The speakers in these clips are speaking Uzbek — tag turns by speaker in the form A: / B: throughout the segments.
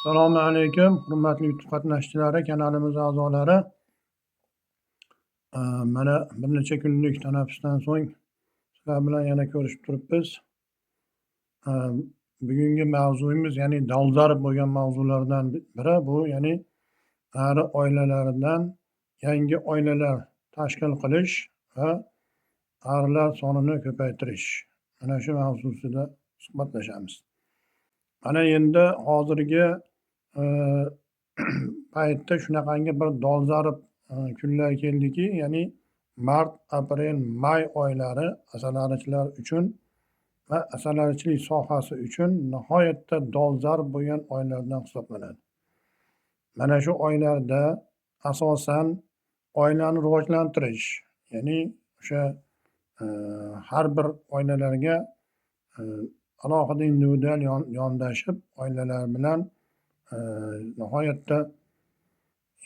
A: Assalomu alaykum, hurmatli YouTube qatnashchilari, kanalimiz a'zolari. Mana bir necha kunlik tanaffusdan so'ng sizlar bilan yana ko'rishib turibmiz. Bugungi mavzuyimiz, ya'ni dolzarb bo'lgan mavzulardan biri bu, ya'ni qari oilalaridan yangi oilalar tashkil qilish va qarilar sonini ko'paytirish. Mana shu mavzusida suhbatlashamiz. Mana endi hozirgi paytda shunaqangi bir dolzarb kunlar keldiki, ya'ni mart, aprel, may oylari asalarichilar uchun va asalarichilik sohasi uchun nihoyatda dolzarb bo'lgan oylardan hisoblanadi. Mana shu oylarda asosan oilani rivojlantirish, ya'ni o'sha har bir oilalarga alohida individual yondashib, oilalar bilan nihoyatda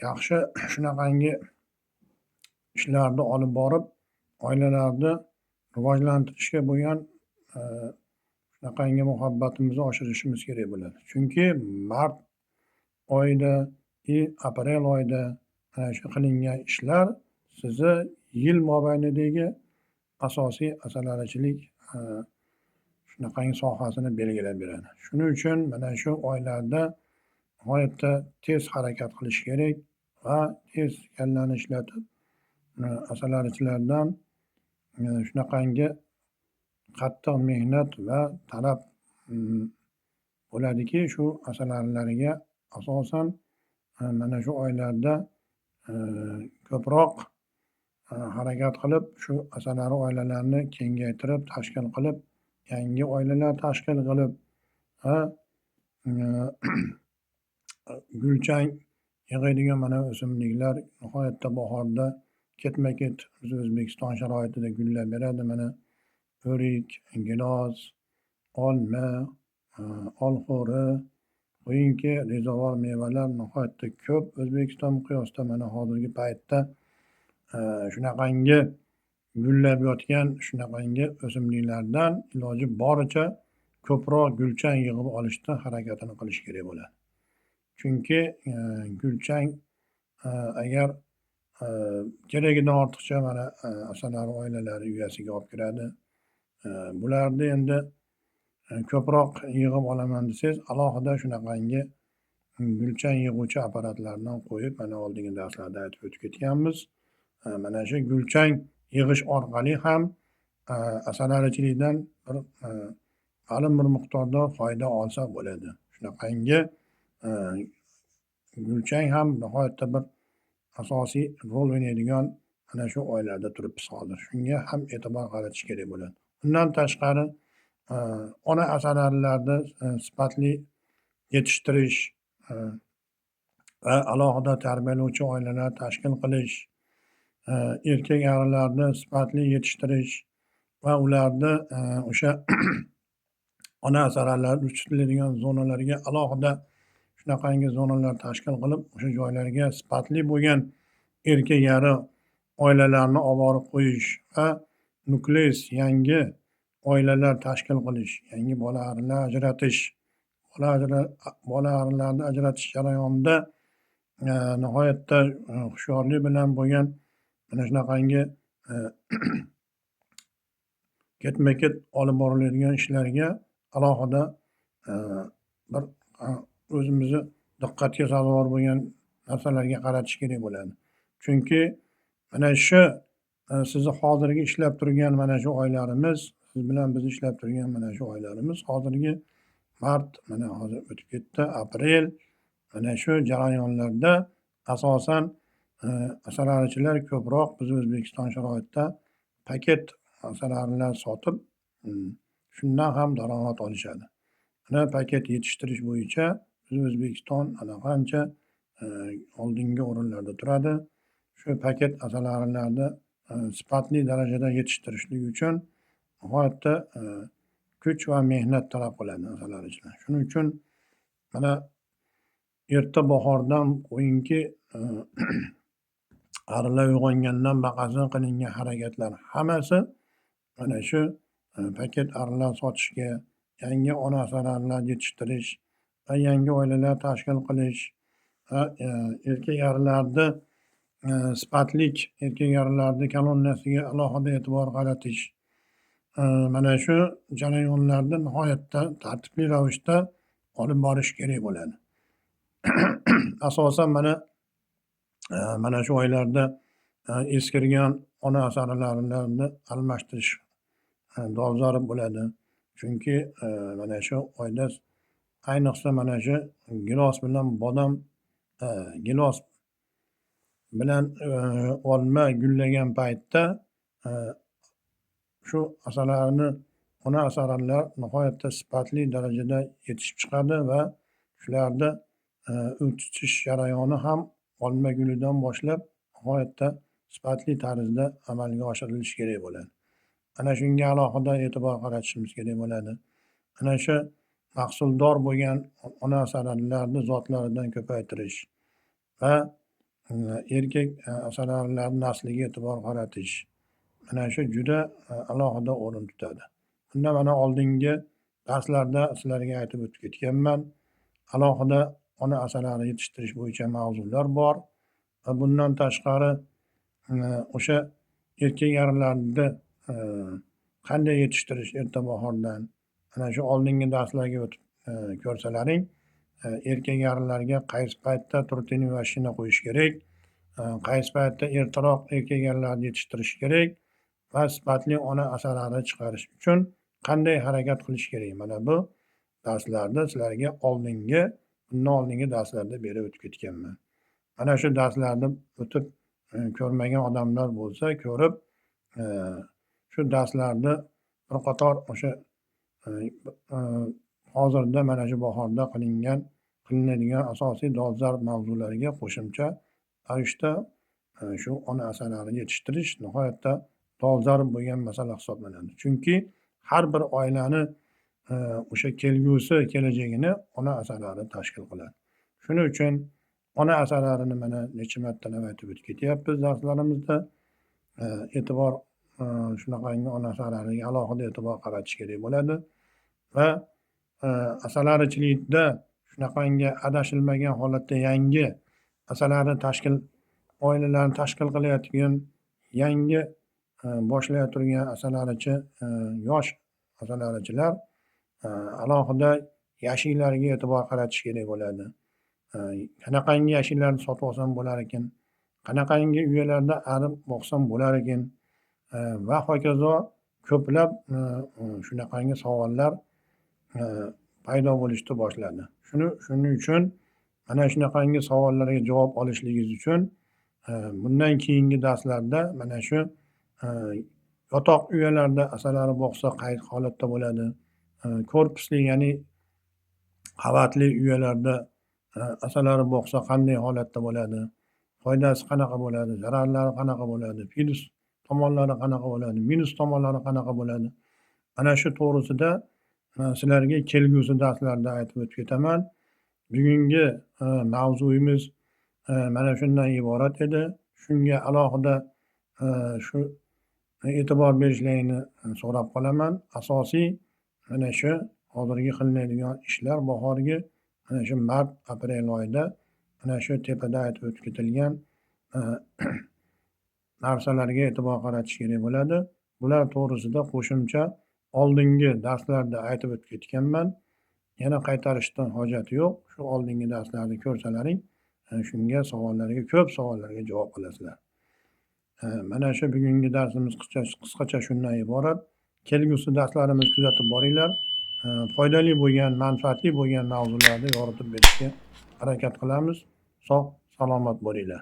A: yaxshi shunaqangi ishlarni olib borib, oilalarni rivojlantirishga bo'lgan shunaqangi muhabbatimizni oshirishimiz kerak bo'ladi. Chunki mart oyida, aprel oyida mana shu qilingan ishlar sizni yil mobaynidagi asosiy asalarichilik shunaqangi sohasini belgilab beradi. Shuning uchun mana shu oylarda nihoyatda tez harakat qilish kerak va tez kallani ishlatib, asalarichilardan shunaqangi qattiq mehnat va talab bo'ladiki, shu asalarilarga asosan mana shu oylarda ko'proq harakat qilib, shu asalari oilalarni kengaytirib, tashkil qilib, yangi oilalar tashkil qilib va gulchang yig'adigan mana o'simliklar nihoyatda bahorda ketma-ket biz O'zbekiston sharoitida gullab beradi. Mana o'rik, gilos, olma, olxo'ri, qo'yinki rezavor mevalar nihoyatda ko'p. O'zbekiston miqyosida mana hozirgi paytda shunaqangi gullab yotgan shunaqangi o'simliklardan iloji boricha ko'proq gulchang yig'ib olishda harakatini qilish kerak bo'ladi. Chunki gulchang agar keragidan ortiqcha mana asalari oilalari uyasiga olib kiradi. Bularni endi ko'proq yig'ib olaman desangiz, alohida shunaqangi gulchang yig'uvchi apparatlardan qo'yib, mana oldingi darslarda aytib o'tib ketganmiz. Mana shu gulchang yig'ish orqali ham asalarichilikdan bir ma'lum bir miqdorda foyda olsa bo'ladi. Shunaqangi gulchang ham nihoyatda bir asosiy rol o'ynaydigan mana shu oylarda turibmiz hozir. Shunga ham e'tibor qaratish kerak bo'ladi. Undan tashqari ona asalarilarni sifatli yetishtirish va alohida tarbiyalovchi oilalar tashkil qilish, erkak arilarni sifatli yetishtirish va ularni o'sha ona asalarilar o'tkaziladigan zonalarga alohida shunaqangi zonalar tashkil qilib, o'sha joylarga sifatli bo'lgan erkak ari oilalarni olib borib qo'yish va nukleus yangi oilalar tashkil qilish, yangi bola arilar ajratish, bola arilarni ajratish jarayonida nihoyatda hushyorlik bilan bo'lgan mana shunaqangi ketma-ket olib boriladigan ishlarga alohida bir o'zimizni diqqatga sazovor bo'lgan narsalarga qaratish kerak bo'ladi. Chunki mana shu sizni hozirgi ishlab turgan mana shu oylarimiz, siz bilan biz ishlab turgan mana shu oylarimiz hozirgi mart, mana hozir o'tib ketdi, aprel, mana shu jarayonlarda asosan asalarichilar ko'proq biz O'zbekiston sharoitida paket asalarilar sotib, shundan ham daromad olishadi. Mana paket yetishtirish bo'yicha biz O'zbekiston allaqancha oldingi o'rinlarda turadi. Shu paket asalarilarni sifatli darajada yetishtirishlik uchun nihoyatda kuch va mehnat talab qiladi asalarichilar. Shuning uchun mana erta bahordan qo'yinki arilar uyg'ongandan baqasin qilingan harakatlar hammasi mana shu paket arilar sotishga, yangi ona asalarilar yetishtirish va yangi oilalar tashkil qilish va erkak-ayollarni sifatlik erkak-ayollarni kolonnasiga alohida e'tibor qaratish. Mana shu jarayonlarni nihoyatda tartibli ravishda olib borish kerak bo'ladi. Asosan mana shu oylarda eskirgan ona asalarilarni almashtirish dolzarb bo'ladi. Chunki mana shu oyda ayniqsa mana shu gilos bilan bodom, gilos bilan olma gullagan paytda shu ona asalarilar nihoyatda sifatli darajada yetishib chiqadi va shularni o'titish jarayoni ham olma gulidan boshlab nihoyatda sifatli tarzda amalga oshirilishi kerak bo'ladi. Ana shunga alohida e'tibor qaratishimiz kerak bo'ladi. Ana shu mahsuldor bo'lgan ona asalarilarni zotlaridan ko'paytirish va erkak asalarilarni nasliga e'tibor qaratish. Mana shu juda alohida o'rin tutadi. Bunda mana oldingi darslarda sizlarga aytib o'tib ketganman. Alohida ona asalari yetishtirish bo'yicha mavzular bor va bundan tashqari o'sha erkak-ayollarni qanday yetishtirish erta bahordan ana shu oldingi darslarga o'tib ko'rsalaring, erkak-ayollarga qaysi paytda turtiniy vashina qo'yish kerak, qaysi paytda ertaroq erkak-ayollarni yetishtirish kerak va sifatli ona asalari chiqarish uchun qanday harakat qilish kerak. Mana bu darslarni sizlarga bundan oldingi darslarda berib o'tib ketganman. Mana shu darslarni o'tib ko'rmagan odamlar bo'lsa, ko'rib shu darslarni bir qator o'sha hozirda mana shu bahorda qilinadigan asosiy dolzarb mavzularga qo'shimcha ravishda shu ona asalarini yetishtirish nihoyatda dolzarb bo'lgan masala hisoblanadi. Chunki har bir oilani o'sha kelgusi kelajagini ona asalari tashkil qiladi. Shuning uchun ona asalarini mana necha martalab aytib o'tib ketyapmiz darslarimizda. E'tibor shunaqangi ona asalariga alohida e'tibor qaratish kerak bo'ladi va asalarichilikda shunaqangi adashilmagan holatda yangi oilalarni tashkil qilayotgan yangi boshlayotgan yosh asalarichilar alohida yashiklarga e'tibor qaratish kerak bo'ladi. Qanaqangi yashiklarni sotib olsam bo'lar ekan, qanaqangi uyalarda arib boqsam bo'lar ekan va hokazo ko'plab shunaqangi savollar paydo bo'lishni boshladi. Shuning uchun mana shunaqangi savollarga javob olishligingiz uchun bundan keyingi darslarda mana shu yotoq uyalarda asalari boqsa qaysi holatda bo'ladi, korpusli ya'ni qavatli uyalarda asalari boqsa qanday holatda bo'ladi, foydasi qanaqa bo'ladi, zararlari qanaqa bo'ladi, plus tomonlari qanaqa bo'ladi, minus tomonlari qanaqa bo'ladi. Mana shu to'g'risida sizlarga kelgusi darslarda aytib o'tib ketaman. Bugungi mavzuyimiz mana shundan iborat edi. Shunga alohida shu e'tibor berishlaringni so'rab qolaman. Asosiy mana shu hozirgi qilinadigan ishlar bahorgi mana shu mart-aprel oyida mana shu tepada aytib o'tib ketilgan narsalarga e'tibor qaratish kerak bo'ladi. Bular to'g'risida qo'shimcha oldingi darslarda aytib o'tib ketganman. Yana qaytarishdan hojati yo'q. Shu oldingi darslarni ko'rsalaring, shunga ko'p savollarga javob olasizlar. Mana shu bugungi darsimiz qisqacha shundan iborat. Kelgusi darslarimizni kuzatib boringlar. Foydali bo'lgan, manfaatli bo'lgan mavzularni yoritib berishga harakat qilamiz. Sog', salomat bo'linglar.